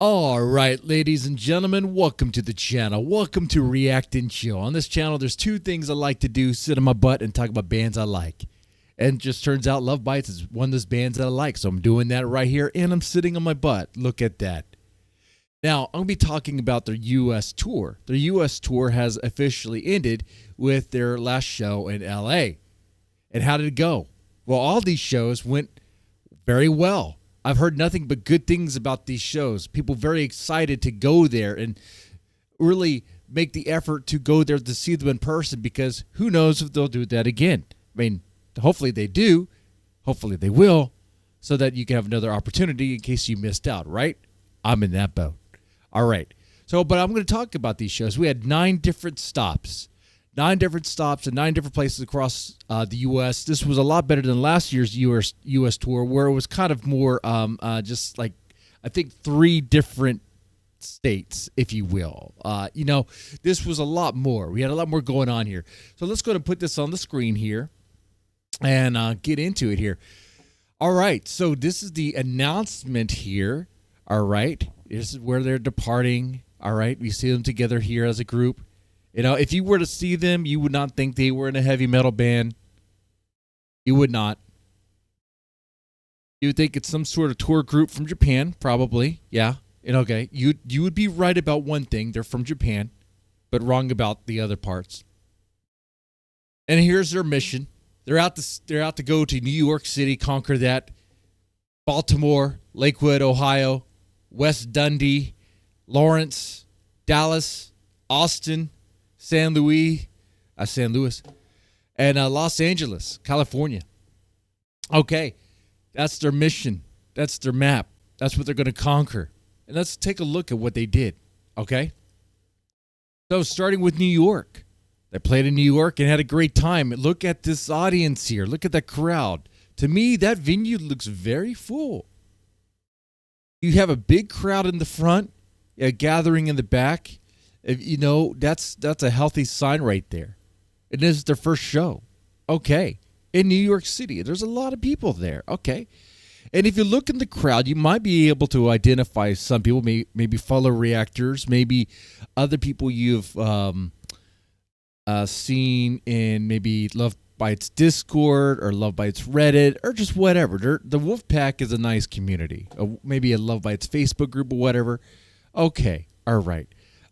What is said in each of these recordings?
All right, ladies and gentlemen, welcome to the channel. Welcome to React and Chill. On this channel, there's two things I like to do: sit on my butt and talk about bands I like. And it just turns out Love Bites is one of those bands that I like, so I'm doing that right here, and I'm sitting on my butt. Look at that. Now, I'm going to be talking about their U.S. tour. Their U.S. tour has officially ended with their last show in L.A. And how did it go? Well, all these shows went very well. I've heard nothing but good things about these shows. People very excited to go there and really make the effort to go there to see them in person, because who knows if they'll do that again. I mean, hopefully they do. Hopefully they will, so that you can have another opportunity in case you missed out, right? I'm in that boat. All right. So, but I'm going to talk about these shows. We had 9 different stops. 9 different stops in 9 different places across the U.S. This was a lot better than last year's U.S. tour, where it was kind of more just like, I think, 3 different states, if you will. This was a lot more. We had a lot more going on here. So let's go ahead and put this on the screen here and get into it here. All right. So this is the announcement here. All right. This is where they're departing. All right. We see them together here as a group. You know, if you were to see them, you would not think they were in a heavy metal band. You would not. You would think it's some sort of tour group from Japan, probably. Yeah. And okay, you would be right about one thing. They're from Japan, but wrong about the other parts. And here's their mission. They're out to go to New York City, conquer that. Baltimore, Lakewood, Ohio, West Dundee, Lawrence, Dallas, Austin, San Luis, and Los Angeles, California. Okay, that's their mission. That's their map. That's what they're going to conquer. And let's take a look at what they did, okay? So starting with New York. They played in New York and had a great time. Look at this audience here. Look at that crowd. To me, that venue looks very full. You have a big crowd in the front, a gathering in the back. You know, that's a healthy sign right there. And this is their first show. Okay. In New York City. There's a lot of people there. Okay. And if you look in the crowd, you might be able to identify some people, maybe fellow reactors, maybe other people you've seen in maybe Love Bites Discord or Love Bites Reddit or just whatever. The Wolfpack is a nice community. Maybe a Love Bites Facebook group or whatever. Okay. All right.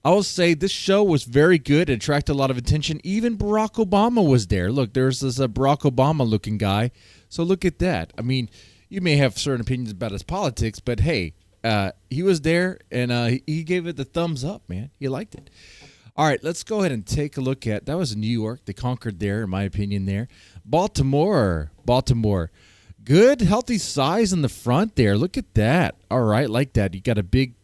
I will say this show was very good. It attracted a lot of attention. Even Barack Obama was there. Look, there's this Barack Obama-looking guy. So look at that. I mean, you may have certain opinions about his politics, but hey, he was there, and he gave it the thumbs up, man. He liked it. All right, let's go ahead and take a look at, that was New York. They conquered there, in my opinion, there. Baltimore. Good, healthy size in the front there. Look at that. All right, like that. You got a big,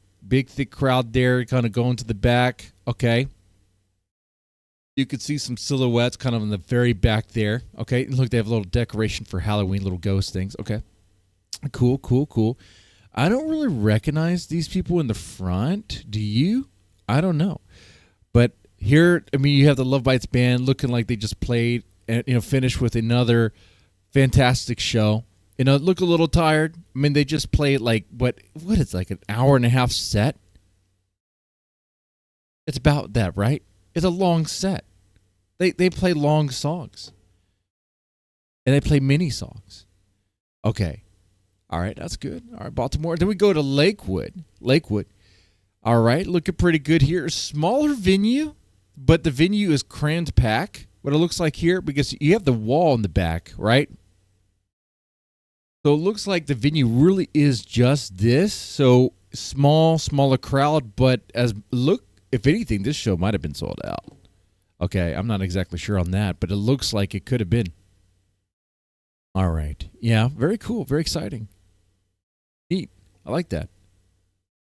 thick crowd there, kind of going to the back. Okay. You could see some silhouettes kind of in the very back there. Okay. And look, they have a little decoration for Halloween, little ghost things. Okay. Cool. I don't really recognize these people in the front. Do you? I don't know. But here, I mean, you have the Love Bites band looking like they just played and, finished with another fantastic show. Look a little tired. I mean, they just played like, what is like an hour and a half set? It's about that, right? It's a long set. They play long songs. And they play mini songs. Okay. All right, that's good. All right, Baltimore. Then we go to Lakewood. All right, looking pretty good here. Smaller venue, but the venue is crammed packed. What it looks like here, because you have the wall in the back, right? So it looks like the venue really is just this. So smaller crowd, but if anything, this show might have been sold out. Okay, I'm not exactly sure on that, but it looks like it could have been. All right. Yeah, very cool, very exciting. Neat. I like that.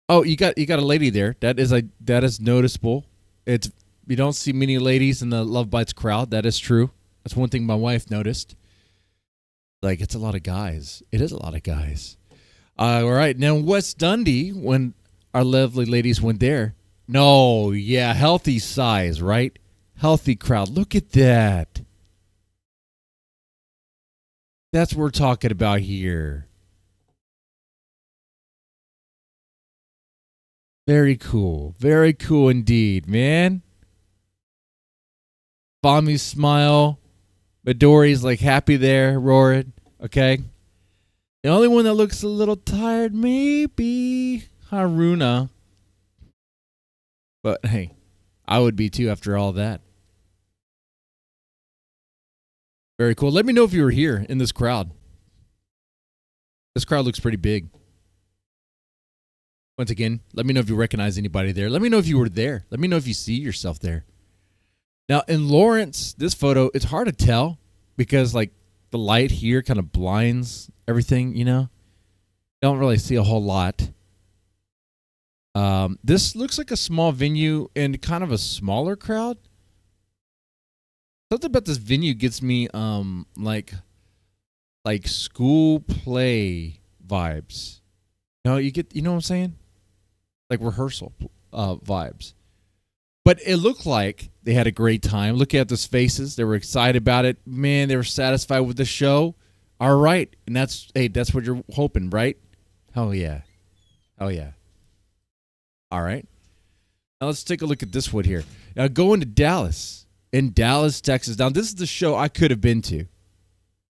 Oh, you got a lady there. That is noticeable. You don't see many ladies in the Love Bites crowd. That is true. That's one thing my wife noticed. Like, it's a lot of guys. It is a lot of guys. All right. Now, West Dundee, when our lovely ladies went there. No, yeah, healthy size, right? Healthy crowd. Look at that. That's what we're talking about here. Very cool. Very cool indeed, man. Fami's smile. Midori's like happy there, roaring. Okay. The only one that looks a little tired, maybe Haruna. But hey, I would be too after all that. Very cool. Let me know if you were here in this crowd. This crowd looks pretty big. Once again, let me know if you recognize anybody there. Let me know if you were there. Let me know if you see yourself there. Now, in Lawrence, this photo, it's hard to tell because, like, the light here kind of blinds everything, you know? You don't really see a whole lot. This looks like a small venue and kind of a smaller crowd. Something about this venue gets me, like school play vibes. You know, you know what I'm saying? Like rehearsal vibes. But it looked like they had a great time. Look at those faces. They were excited about it. Man, they were satisfied with the show. All right. And that's what you're hoping, right? Hell yeah. Oh, yeah. All right. Now let's take a look at this one here. Now going to Dallas. In Dallas, Texas. Now this is the show I could have been to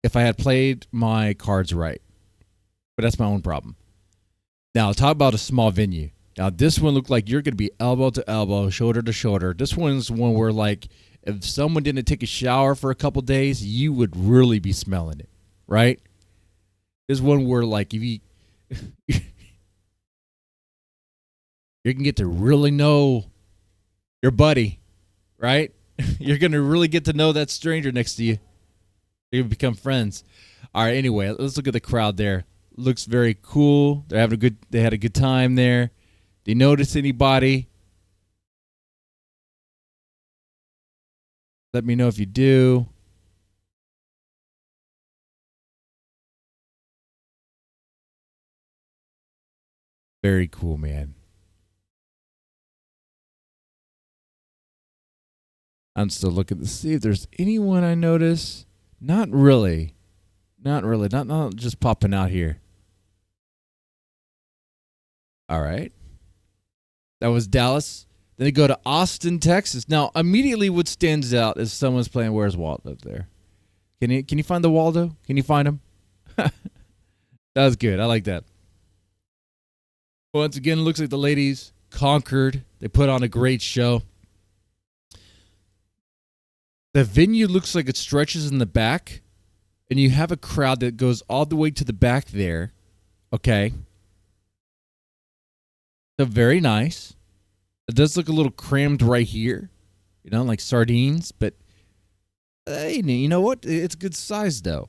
if I had played my cards right. But that's my own problem. Now, talk about a small venue. Now, this one looked like you're going to be elbow to elbow, shoulder to shoulder. This one's one where, like, if someone didn't take a shower for a couple days, you would really be smelling it, right? This one where, like, if you you can get to really know your buddy, right? You're going to really get to know that stranger next to you. You're going to become friends. All right, anyway, let's look at the crowd there. Looks very cool. They had a good time there. Do you notice anybody? Let me know if you do. Very cool, man. I'm still looking to see if there's anyone I notice. Not really. Not really. Not just popping out here. All right. That was Dallas. Then they go to Austin, Texas. Now, immediately what stands out is someone's playing Where's Waldo up there. Can you find the Waldo? Can you find him? That was good. I like that. Once again, it looks like the ladies conquered. They put on a great show. The venue looks like it stretches in the back, and you have a crowd that goes all the way to the back there. Okay. So very nice. It does look a little crammed right here, you know, like sardines, but hey, you know what? It's good size though.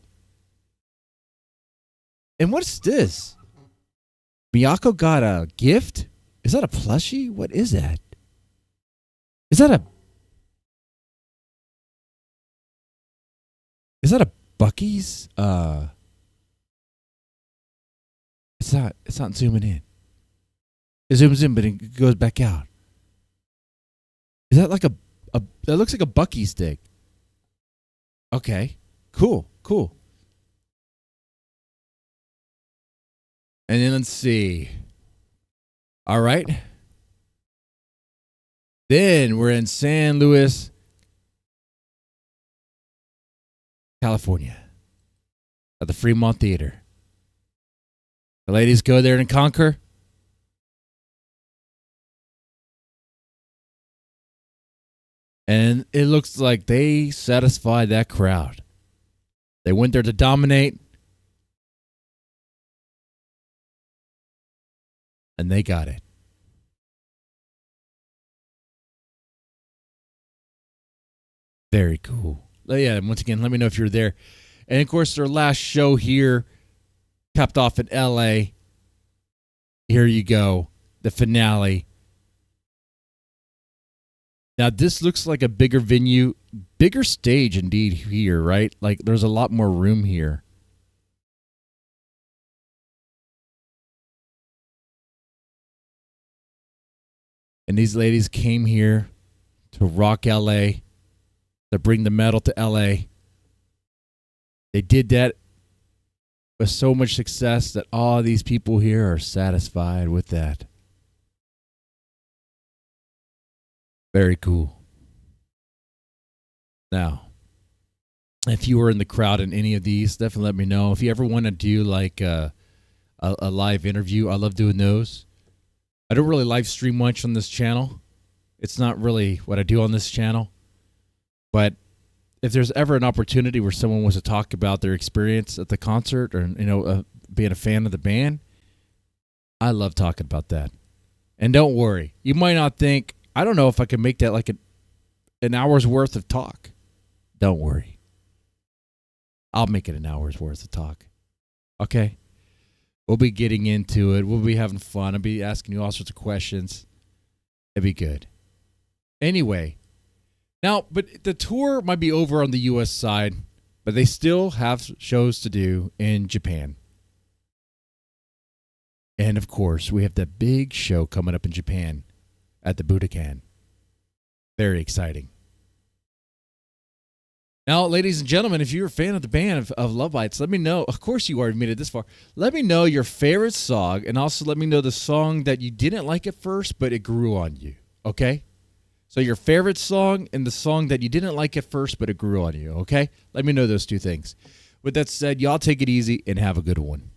And what's this? Miyako got a gift? Is that a plushie? What is that? Is that a Bucky's? It's not zooming in. It zooms in, but it goes back out. Is that like a that looks like a Bucky stick. Okay. Cool. And then let's see. All right. Then we're in San Luis, California, at the Fremont Theater. The ladies go there and conquer. And it looks like they satisfied that crowd. They went there to dominate. And they got it. Very cool. Yeah, once again, let me know if you're there. And of course, their last show here capped off in LA. Here you go. The finale. Now, this looks like a bigger venue, bigger stage indeed here, right? Like, there's a lot more room here. And these ladies came here to rock LA, to bring the metal to LA. They did that with so much success that all these people here are satisfied with that. Very cool. Now, if you were in the crowd in any of these, definitely let me know. If you ever want to do like a live interview, I love doing those. I don't really live stream much on this channel. It's not really what I do on this channel. But if there's ever an opportunity where someone wants to talk about their experience at the concert or, being a fan of the band, I love talking about that. And don't worry, you might not think, I don't know if I can make that like an hour's worth of talk. Don't worry. I'll make it an hour's worth of talk. Okay? We'll be getting into it. We'll be having fun. I'll be asking you all sorts of questions. It'd be good. Anyway, now, but the tour might be over on the U.S. side, but they still have shows to do in Japan. And, of course, we have that big show coming up in Japan at the Budokan. Very exciting. Now, ladies and gentlemen, if you're a fan of the band of Love Bites, let me know. Of course you are, you've made it this far. Let me know your favorite song, and also let me know the song that you didn't like at first, but it grew on you. Okay? So your favorite song and the song that you didn't like at first, but it grew on you. Okay? Let me know those two things. With that said, y'all take it easy and have a good one.